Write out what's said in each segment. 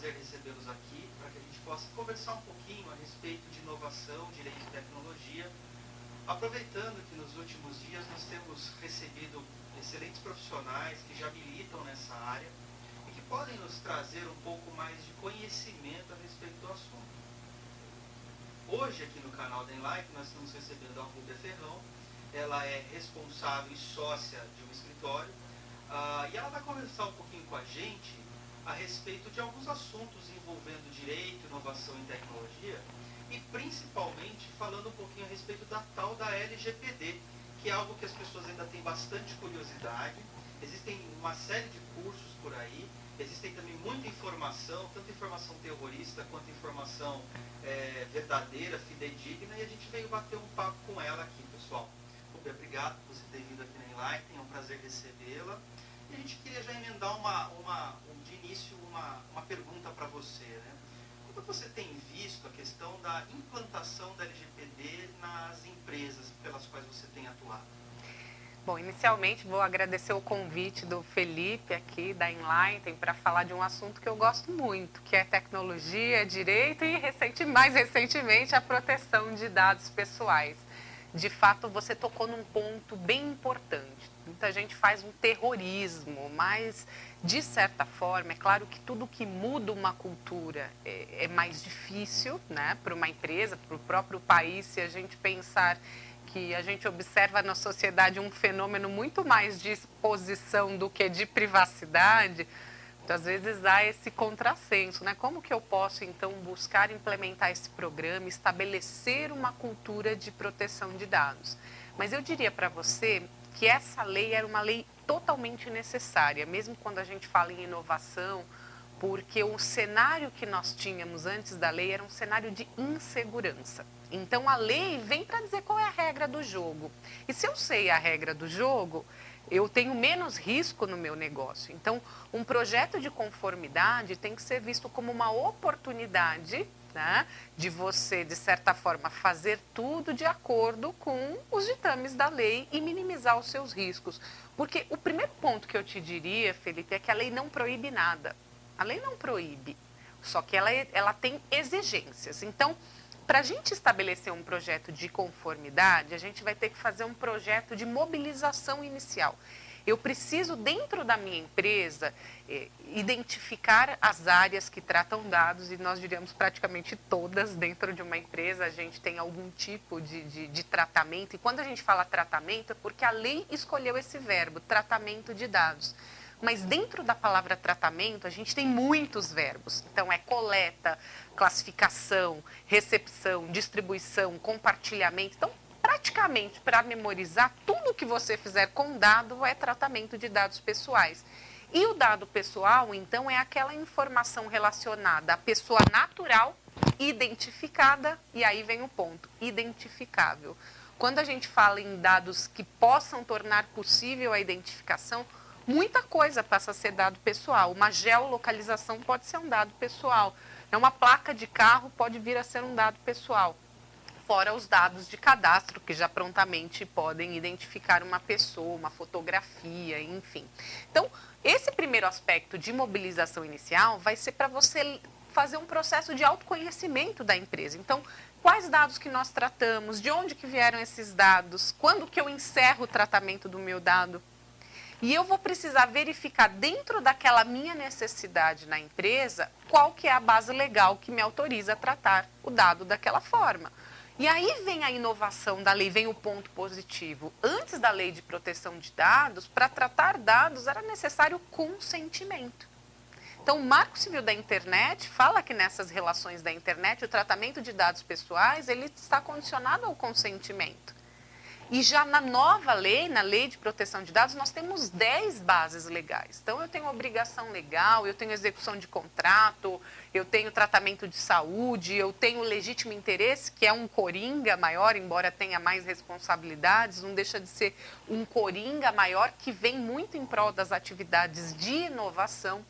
prazer recebê-los aqui para que a gente possa conversar um pouquinho a respeito de inovação, direito e tecnologia, aproveitando que nos últimos dias nós temos recebido excelentes profissionais que já militam nessa área e que podem nos trazer um pouco mais de conhecimento a respeito do assunto. Hoje, aqui no canal da Enlight, nós estamos recebendo a Rúbia Ferrão. Ela é responsável e sócia de um escritório e ela vai conversar um pouquinho com a gente a respeito de alguns assuntos envolvendo direito, inovação e tecnologia e principalmente falando um pouquinho a respeito da tal da LGPD, que é algo que as pessoas ainda têm bastante curiosidade. Existem uma série de cursos por aí, existem também muita informação, tanto informação terrorista quanto informação verdadeira, fidedigna, e a gente veio bater um papo com ela aqui, pessoal. Rúbia, obrigado por você ter vindo aqui na Enlight, é um prazer recebê-la. E a gente queria já emendar de início uma pergunta para você, né? Como você tem visto a questão da implantação da LGPD nas empresas pelas quais você tem atuado? Bom, inicialmente vou agradecer o convite do Felipe aqui da Enlighten para falar de um assunto que eu gosto muito, que é tecnologia, direito e mais recentemente a proteção de dados pessoais. De fato, você tocou num ponto bem importante. Muita gente faz um terrorismo, mas de certa forma, é claro que tudo que muda uma cultura é mais difícil, né, para uma empresa, para o próprio país, se a gente pensar que a gente observa na sociedade um fenômeno muito mais de exposição do que de privacidade. Muitas vezes há esse contrassenso, né? Como que eu posso, então, buscar implementar esse programa, estabelecer uma cultura de proteção de dados? Mas eu diria para você que essa lei era uma lei totalmente necessária, mesmo quando a gente fala em inovação, porque o cenário que nós tínhamos antes da lei era um cenário de insegurança. Então, a lei vem para dizer qual é a regra do jogo. E se eu sei a regra do jogo, eu tenho menos risco no meu negócio. Então, um projeto de conformidade tem que ser visto como uma oportunidade, né, de você, de certa forma, fazer tudo de acordo com os ditames da lei e minimizar os seus riscos. Porque o primeiro ponto que eu te diria, Felipe, é que a lei não proíbe nada. A lei não proíbe, só que ela tem exigências. Então, para a gente estabelecer um projeto de conformidade, a gente vai ter que fazer um projeto de mobilização inicial. Eu preciso, dentro da minha empresa, identificar as áreas que tratam dados, e nós diríamos praticamente todas dentro de uma empresa, a gente tem algum tipo de tratamento. E quando a gente fala tratamento, é porque a lei escolheu esse verbo, tratamento de dados. Mas dentro da palavra tratamento, a gente tem muitos verbos. Então, é coleta, classificação, recepção, distribuição, compartilhamento. Então, praticamente, para memorizar, tudo que você fizer com dado é tratamento de dados pessoais. E o dado pessoal, então, é aquela informação relacionada à pessoa natural, identificada, e aí vem o ponto, identificável. Quando a gente fala em dados que possam tornar possível a identificação, muita coisa passa a ser dado pessoal. Uma geolocalização pode ser um dado pessoal. Uma placa de carro pode vir a ser um dado pessoal. Fora os dados de cadastro, que já prontamente podem identificar uma pessoa, uma fotografia, enfim. Então, esse primeiro aspecto de mobilização inicial vai ser para você fazer um processo de autoconhecimento da empresa. Então, quais dados que nós tratamos, de onde que vieram esses dados, quando que eu encerro o tratamento do meu dado. E eu vou precisar verificar dentro daquela minha necessidade na empresa, qual que é a base legal que me autoriza a tratar o dado daquela forma. E aí vem a inovação da lei, vem o ponto positivo. Antes da lei de proteção de dados, para tratar dados era necessário consentimento. Então, o Marco Civil da Internet fala que nessas relações da internet, o tratamento de dados pessoais, ele está condicionado ao consentimento. E já na nova lei, na lei de proteção de dados, nós temos 10 bases legais. Então, eu tenho obrigação legal, eu tenho execução de contrato, eu tenho tratamento de saúde, eu tenho legítimo interesse, que é um coringa maior, embora tenha mais responsabilidades, não deixa de ser um coringa maior que vem muito em prol das atividades de inovação.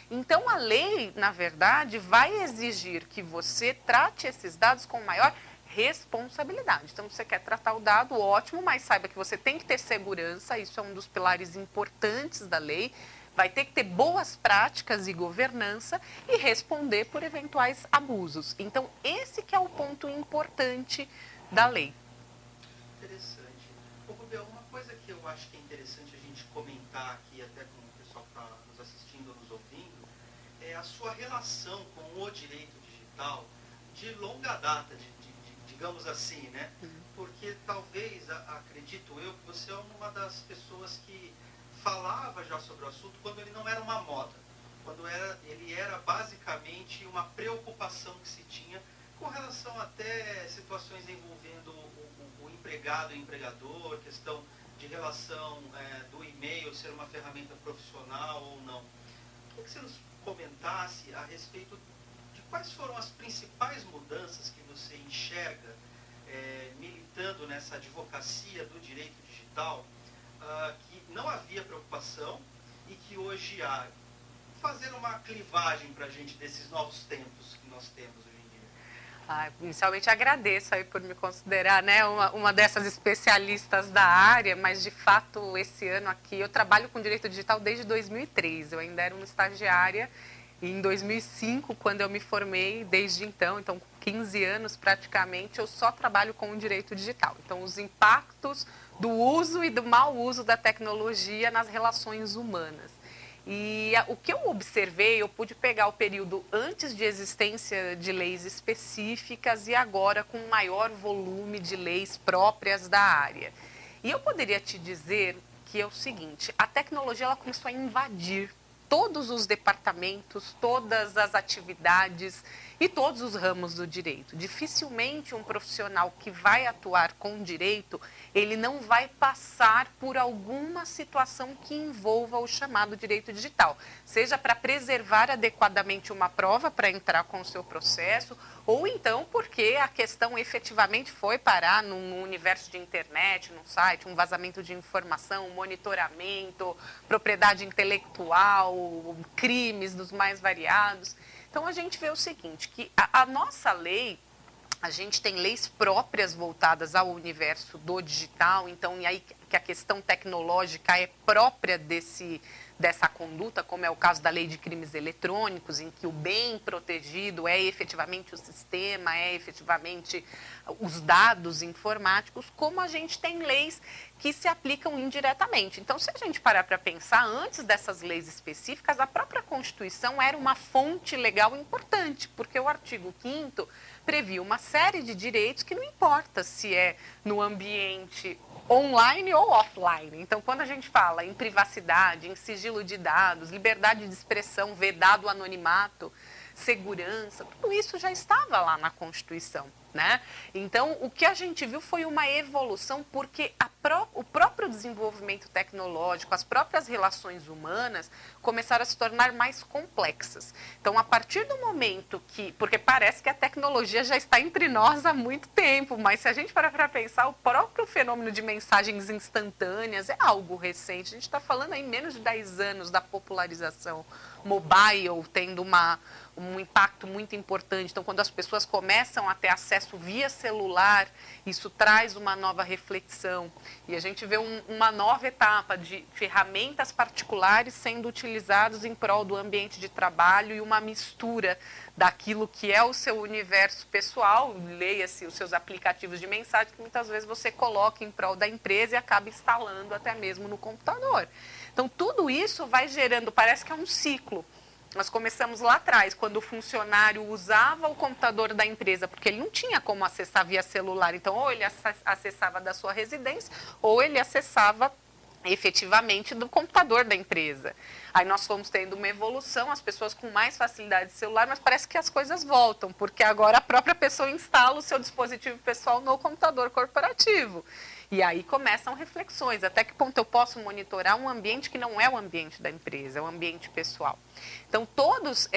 Então, a lei, na verdade, vai exigir que você trate esses dados com maior responsabilidade. Então, você quer tratar o dado, ótimo, mas saiba que você tem que ter segurança, isso é um dos pilares importantes da lei, vai ter que ter boas práticas e governança e responder por eventuais abusos. Então, esse que é o ponto importante da lei. Interessante. Ô, Rubel, uma coisa que eu acho que é interessante a gente comentar aqui, até com o pessoal que está nos assistindo ou nos ouvindo, é a sua relação com o direito digital de longa data, digamos assim, né? Porque talvez, acredito eu, que você é uma das pessoas que falava já sobre o assunto quando ele não era uma moda, quando ele era basicamente uma preocupação que se tinha com relação até situações envolvendo o empregado e o empregador, questão de relação do e-mail ser uma ferramenta profissional ou não. Queria que você nos comentasse a respeito de quais foram as principais mudanças que você enxerga militando nessa advocacia do direito digital, que não havia preocupação e que hoje há. Fazer uma clivagem para a gente desses novos tempos que nós temos hoje em dia. Inicialmente agradeço aí por me considerar, né, uma dessas especialistas da área, mas de fato esse ano aqui eu trabalho com direito digital desde 2003, eu ainda era uma estagiária e em 2005, quando eu me formei, desde então com 15 anos praticamente, eu só trabalho com o direito digital. Então os impactos do uso e do mau uso da tecnologia nas relações humanas. E o que eu observei, eu pude pegar o período antes de existência de leis específicas e agora com maior volume de leis próprias da área. E eu poderia te dizer que é o seguinte, a tecnologia ela começou a invadir todos os departamentos, todas as atividades e todos os ramos do direito. Dificilmente um profissional que vai atuar com direito, ele não vai passar por alguma situação que envolva o chamado direito digital, seja para preservar adequadamente uma prova para entrar com o seu processo, ou então porque a questão efetivamente foi parar num universo de internet, num site, um vazamento de informação, um monitoramento, propriedade intelectual, crimes dos mais variados. Então a gente vê o seguinte, que a nossa lei, a gente tem leis próprias voltadas ao universo do digital, então e aí que a questão tecnológica é própria dessa conduta, como é o caso da lei de crimes eletrônicos, em que o bem protegido é efetivamente o sistema, é efetivamente os dados informáticos, como a gente tem leis que se aplicam indiretamente. Então, se a gente parar para pensar, antes dessas leis específicas, a própria Constituição era uma fonte legal importante, porque o artigo 5º previa uma série de direitos que não importa se é no ambiente online ou offline. Então, quando a gente fala em privacidade, em sigilo de dados, liberdade de expressão, vedado anonimato, segurança, tudo isso já estava lá na Constituição, né? Então, o que a gente viu foi uma evolução porque o próprio desenvolvimento tecnológico, as próprias relações humanas começaram a se tornar mais complexas. Então, a partir do momento porque parece que a tecnologia já está entre nós há muito tempo, mas se a gente parar para pensar, o próprio fenômeno de mensagens instantâneas é algo recente. A gente está falando aí menos de 10 anos da popularização mobile, tendo um impacto muito importante. Então, quando as pessoas começam a ter acesso via celular, isso traz uma nova reflexão. E a gente vê uma nova etapa de ferramentas particulares sendo utilizadas em prol do ambiente de trabalho e uma mistura daquilo que é o seu universo pessoal, leia-se os seus aplicativos de mensagem, que muitas vezes você coloca em prol da empresa e acaba instalando até mesmo no computador. Então, tudo isso vai gerando, parece que é um ciclo. Nós começamos lá atrás, quando o funcionário usava o computador da empresa, porque ele não tinha como acessar via celular. Então, ou ele acessava da sua residência, ou ele acessava efetivamente do computador da empresa. Aí nós fomos tendo uma evolução, as pessoas com mais facilidade de celular, mas parece que as coisas voltam, porque agora a própria pessoa instala o seu dispositivo pessoal no computador corporativo. E aí começam reflexões, até que ponto eu posso monitorar um ambiente que não é o ambiente da empresa, é o ambiente pessoal. Então, todos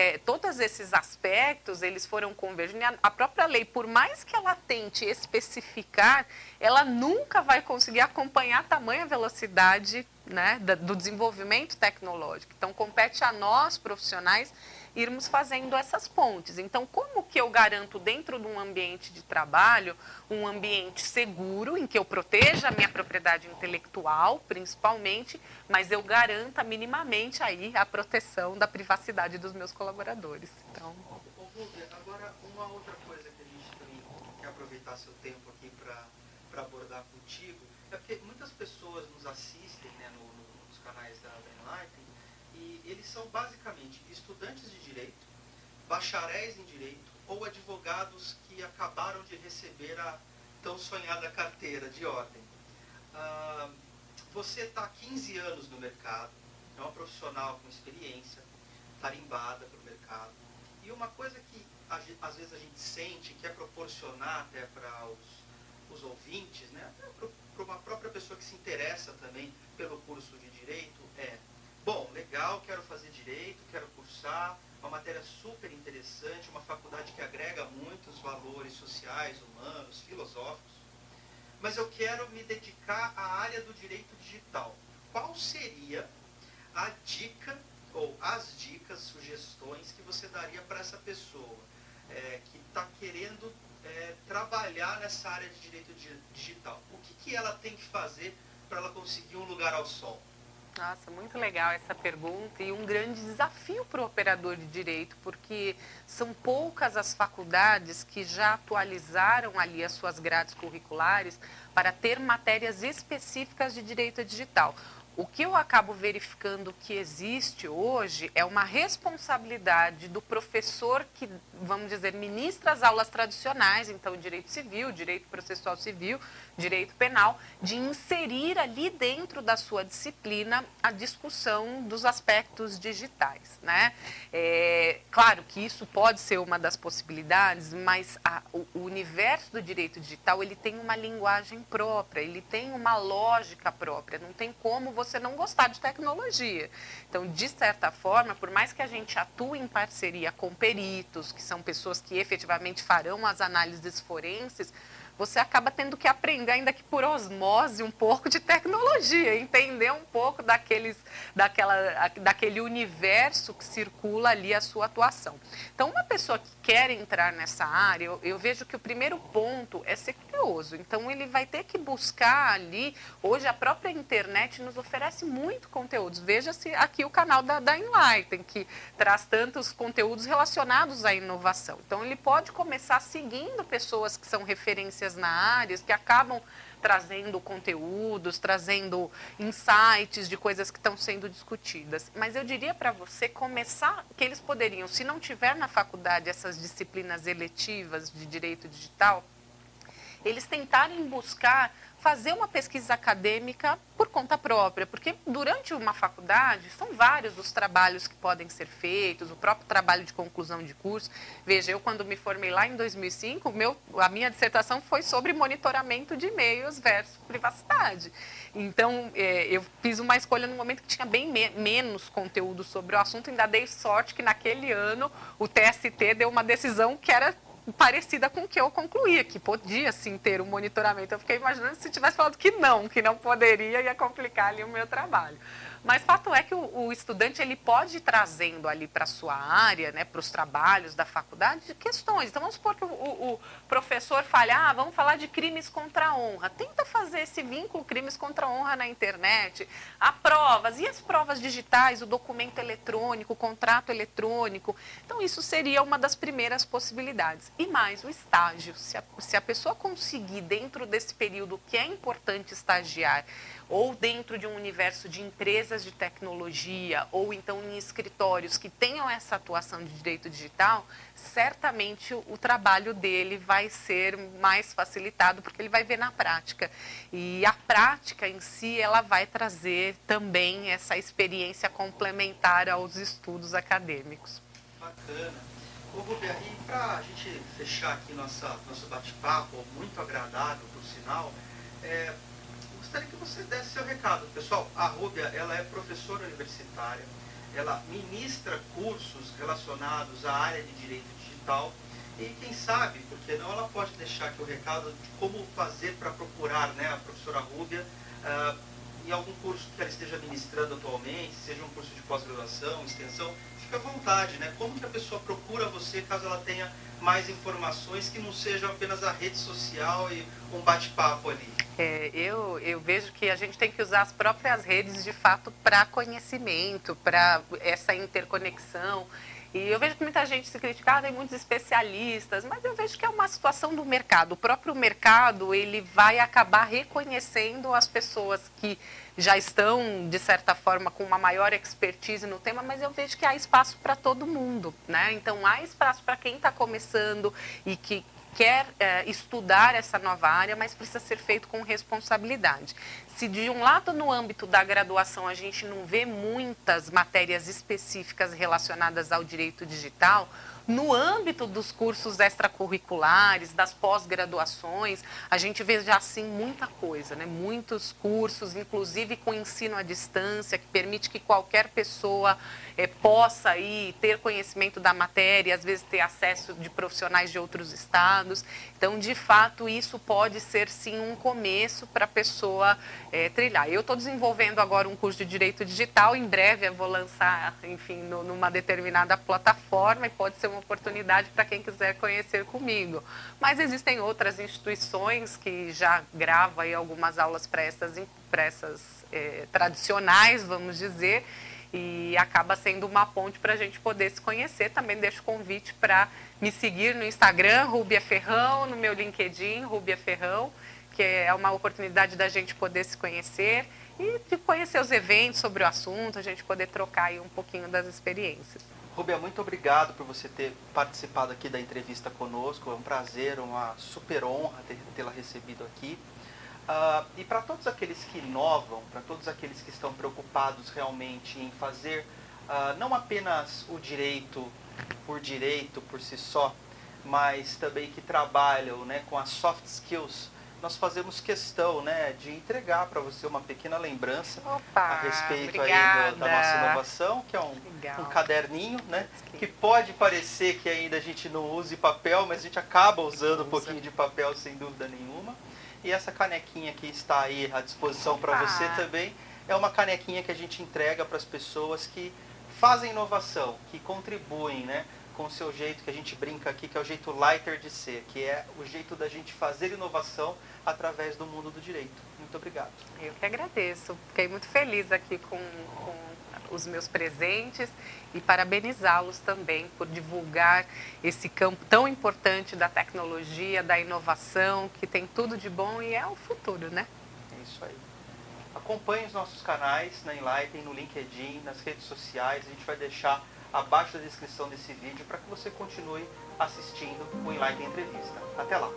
esses aspectos, eles foram convergindo. A própria lei, por mais que ela tente especificar, ela nunca vai conseguir acompanhar a tamanha velocidade, né, do desenvolvimento tecnológico. Então, compete a nós, profissionais, irmos fazendo essas pontes. Então, como que eu garanto dentro de um ambiente de trabalho, um ambiente seguro, em que eu proteja a minha propriedade intelectual, principalmente, mas eu garanta minimamente aí a proteção da privacidade dos meus colaboradores. Então... Rúbia, agora uma outra coisa que a gente também quer aproveitar seu tempo aqui para abordar contigo, é porque muitas pessoas nos assistem, né, nos canais da Enlighten, e eles são basicamente estudantes de direito, bacharéis em direito ou advogados que acabaram de receber a tão sonhada carteira de ordem. Você está há 15 anos no mercado, é uma profissional com experiência, tarimbada para o mercado, e uma coisa que às vezes a gente sente, que é proporcionar até para os ouvintes, né, para uma própria pessoa que se interessa também pelo curso de direito, bom, legal, quero fazer direito, quero cursar, uma matéria super interessante, uma faculdade que agrega muitos valores sociais, humanos, filosóficos, mas eu quero me dedicar à área do direito digital. Qual seria a dica ou as dicas, sugestões que você daria para essa pessoa que está querendo trabalhar nessa área de direito digital? O que ela tem que fazer para ela conseguir um lugar ao sol? Nossa, muito legal essa pergunta e um grande desafio para o operador de direito, porque são poucas as faculdades que já atualizaram ali as suas grades curriculares para ter matérias específicas de direito digital. O que eu acabo verificando que existe hoje é uma responsabilidade do professor que, vamos dizer, ministra as aulas tradicionais, então direito civil, direito processual civil, direito penal, de inserir ali dentro da sua disciplina a discussão dos aspectos digitais, né? Claro que isso pode ser uma das possibilidades, mas o universo do direito digital, ele tem uma linguagem própria, ele tem uma lógica própria, não tem como você não gostar de tecnologia. Então, de certa forma, por mais que a gente atue em parceria com peritos, que são pessoas que efetivamente farão as análises forenses, você acaba tendo que aprender, ainda que por osmose, um pouco de tecnologia, entender um pouco daquele universo que circula ali a sua atuação. Então, uma pessoa que quer entrar nessa área, eu vejo que o primeiro ponto é ser curioso. Então, ele vai ter que buscar ali, hoje a própria internet nos oferece muito conteúdos. Veja-se aqui o canal da Enlighten, que traz tantos conteúdos relacionados à inovação. Então, ele pode começar seguindo pessoas que são referências na área, que acabam trazendo conteúdos, trazendo insights de coisas que estão sendo discutidas. Mas eu diria para você começar, que eles poderiam, se não tiver na faculdade essas disciplinas eletivas de direito digital, eles tentarem buscar fazer uma pesquisa acadêmica por conta própria, porque durante uma faculdade são vários os trabalhos que podem ser feitos, o próprio trabalho de conclusão de curso. Veja, eu quando me formei lá em 2005, a minha dissertação foi sobre monitoramento de e-mails versus privacidade. Então, eu fiz uma escolha no momento que tinha bem menos conteúdo sobre o assunto, ainda dei sorte que naquele ano o TST deu uma decisão que era parecida com o que eu concluía, que podia sim ter um monitoramento. Eu fiquei imaginando se tivesse falado que não poderia, ia complicar ali o meu trabalho. Mas fato é que o estudante ele pode ir trazendo ali para a sua área, né, para os trabalhos da faculdade, questões. Então vamos supor que o professor fale, vamos falar de crimes contra a honra. Tenta fazer esse vínculo crimes contra a honra na internet. Há provas, e as provas digitais, o documento eletrônico, o contrato eletrônico. Então isso seria uma das primeiras possibilidades. E mais, o estágio. Se a pessoa conseguir, dentro desse período que é importante estagiar, ou dentro de um universo de empresas de tecnologia, ou então em escritórios que tenham essa atuação de direito digital, certamente o trabalho dele vai ser mais facilitado, porque ele vai ver na prática. E a prática em si, ela vai trazer também essa experiência complementar aos estudos acadêmicos. Bacana. Ô, Rúbia, e para a gente fechar aqui nosso bate-papo, muito agradável, por sinal, gostaria que você desse seu recado. Pessoal, a Rúbia, ela é professora universitária, ela ministra cursos relacionados à área de direito digital e quem sabe, porque não, ela pode deixar aqui o recado de como fazer para procurar, né, a professora Rúbia em algum curso que ela esteja ministrando atualmente, seja um curso de pós-graduação, extensão, fica à vontade, né? Como que a pessoa procura você caso ela tenha mais informações que não sejam apenas a rede social e um bate-papo ali? Eu vejo que a gente tem que usar as próprias redes, de fato, para conhecimento, para essa interconexão. E eu vejo que muita gente se critica, tem muitos especialistas, mas eu vejo que é uma situação do mercado. O próprio mercado, ele vai acabar reconhecendo as pessoas que já estão, de certa forma, com uma maior expertise no tema, mas eu vejo que há espaço para todo mundo, né? Então, há espaço para quem está começando e que quer estudar essa nova área, mas precisa ser feito com responsabilidade. Se de um lado, no âmbito da graduação, a gente não vê muitas matérias específicas relacionadas ao direito digital, no âmbito dos cursos extracurriculares, das pós-graduações, a gente vê já assim muita coisa, né? Muitos cursos, inclusive com ensino à distância, que permite que qualquer pessoa possa aí ter conhecimento da matéria, às vezes ter acesso de profissionais de outros estados. Então, de fato, isso pode ser sim um começo para a pessoa trilhar. Eu estou desenvolvendo agora um curso de Direito Digital, em breve eu vou lançar, enfim, numa determinada plataforma, e pode ser uma oportunidade para quem quiser conhecer comigo. Mas existem outras instituições que já gravam aí algumas aulas para essas tradicionais, vamos dizer, e acaba sendo uma ponte para a gente poder se conhecer. Também deixo o convite para me seguir no Instagram, Rúbia Ferrão, no meu LinkedIn, Rúbia Ferrão, que é uma oportunidade da gente poder se conhecer e de conhecer os eventos sobre o assunto, a gente poder trocar aí um pouquinho das experiências. Rúbia, muito obrigado por você ter participado aqui da entrevista conosco. É um prazer, uma super honra tê-la recebido aqui. E para todos aqueles que inovam, para todos aqueles que estão preocupados realmente em fazer não apenas o direito por si só, mas também que trabalham, né, com as soft skills, nós fazemos questão, né, de entregar para você uma pequena lembrança a respeito aí da nossa inovação, que é um caderninho, né, que pode parecer que ainda a gente não use papel, mas a gente acaba usando um pouquinho de papel sem dúvida nenhuma. E essa canequinha que está aí à disposição para você também é uma canequinha que a gente entrega para as pessoas que fazem inovação, que contribuem, né, com o seu jeito, que a gente brinca aqui, que é o jeito lighter de ser, que é o jeito da gente fazer inovação através do mundo do direito. Muito obrigado. Eu que agradeço. Fiquei muito feliz aqui com os meus presentes e parabenizá-los também por divulgar esse campo tão importante da tecnologia, da inovação, que tem tudo de bom e é o futuro, né? É isso aí. Acompanhe os nossos canais na Enlighten, no LinkedIn, nas redes sociais. A gente vai deixar abaixo da descrição desse vídeo para que você continue assistindo o Enlighten Entrevista. Até lá!